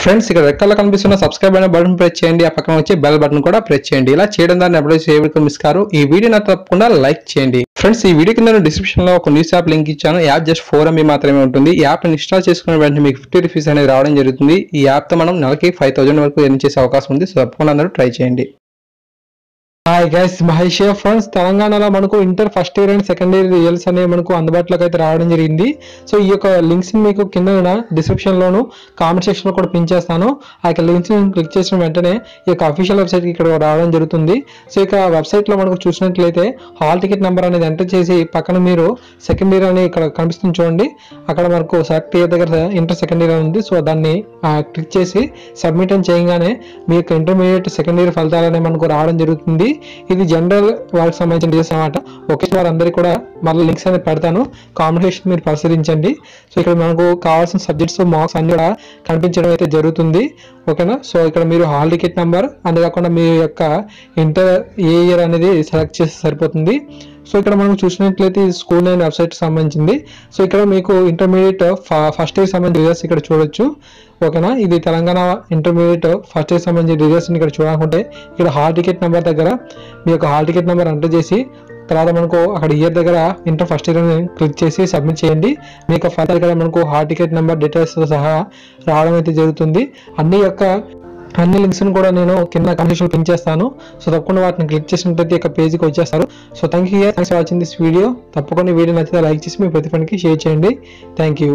Friends ఇక్కడ red colour కనిపిస్తున్న subscribe అనే బటన్ ప్రెస్ చేయండి, ఆ పక్కన వచ్చే బెల్ బటన్ కూడా ప్రెస్ చేయండి. ఇలా చేయడం ద్వారా ఎప్పుడైతే సేవకు మిస్ కారు. ఈ వీడియో నాకు తప్పకుండా లైక్ చేయండి. ఫ్రెండ్స్ ఈ వీడియో కింద డిస్క్రిప్షన్ లో ఒక న్యూస్ యాప్ లింక్ ఇచ్చాను. యాప్ జస్ట్ 4 MB మాత్రమే ఉంటుంది. ఈ యాప్ ఇన్స్టాల్ చేసుకున్న వెంటనే మీకు 50 రూపీస్ అనేది రావడం జరుగుతుంది. ఈ యాప్ తో మనం నెలకి 5000 వరకు ఎర్న్ చేసే అవకాశం ఉంది. సో తప్పకుండా అందరూ ట్రై చేయండి. Hi guys, Mahesh friends. తెలంగాణలో మనకు inter first year and second year results అనేవి మనకు అందుబాటులోకి అయితే రావడం జరిగింది. సో ఈ యొక్క లింక్స్ మీకు కింద డిస్క్రిప్షన్ లోను కామెంట్ సెక్షన్ లో కూడా పిన్ చేస్తాను. ఆ యొక్క లింక్స్ క్లిక్ చేసిన వెంటనే ఈ యొక్క అఫీషియల్ వెబ్సైట్ ఇక్కడ రావడం జరుగుతుంది. సో ఇక వెబ్సైట్ లో మనకు చూసినట్లయితే హాల్ టికెట్ నెంబర్ అనేది ఎంటర్ చేసి పక్కన మీరు సెకండ్ ఇయర్ అని ఇక్కడ కనిపిస్తుంది చూడండి. అక్కడ మనకు సెలెక్ట్ ఇయర్ దగ్గర ఇంటర్ సెకండ్ ఇయర్ ఉంది. సో దాన్ని క్లిక్ చేసి సబ్మిట్ అని చేయగానే మీ యొక్క ఇంటర్మీడియట్ సెకండ్ ఇయర్ ఫలితాలు అనేవి మనకు రావడం జరుగుతుంది. ఇది జనరల్ వాళ్ళకి సంబంధించిన డీటెయిల్స్ అన్నమాట. ఓకే, వారందరికీ కూడా మళ్ళీ లింక్స్ అనేది పెడతాను, కాంపిటీషన్ మీరు పరిశీలించండి. సో ఇక్కడ మనకు కావాల్సిన సబ్జెక్ట్స్ మార్క్స్ అన్ని కూడా కనిపించడం అయితే జరుగుతుంది. ఓకేనా. సో ఇక్కడ మీరు హాల్ టికెట్ నెంబర్ అంతేకాకుండా మీ యొక్క ఇంటర్ ఏ ఇయర్ అనేది సెలెక్ట్ చేస్తే సరిపోతుంది. సో ఇక్కడ మనం చూసినట్లయితే స్కూల్ నైన్ వెబ్సైట్ సంబంధించింది. సో ఇక్కడ మీకు ఇంటర్మీడియట్ ఫస్ట్ ఇయర్ సంబంధించిన రిజల్ట్స్ ఇక్కడ చూడొచ్చు. ఓకేనా. ఇది తెలంగాణ ఇంటర్మీడియట్ ఫస్ట్ ఇయర్ సంబంధించిన రిజల్ట్స్ ఇక్కడ చూడాలనుకుంటే ఇక్కడ హాల్ టికెట్ నెంబర్ దగ్గర మీ యొక్క హాల్ టికెట్ నెంబర్ ఎంటర్ చేసి తర్వాత మనకు అక్కడ ఇయర్ దగ్గర ఇంటర్ ఫస్ట్ ఇయర్ అని క్లిక్ చేసి సబ్మిట్ చేయండి. మీ యొక్క ఫలితాలు ఇక్కడ మనకు హాల్ టికెట్ నెంబర్ డీటెయిల్స్తో సహా రావడం అయితే జరుగుతుంది. అన్ని లింక్స్ కూడా నేను కింద కామెంట్ పిన్ చేస్తాను. సో తప్పకుండా వాటిని క్లిక్ చేసినట్లయితే ఇక పేజీకి వచ్చేస్తారు. So thanks for watching this video. తప్పకుండా వీడియో నచ్చితే లైక్ చేసి మీ ప్రతి ఫ్రెండ్కి షేర్ చేయండి. Thank you.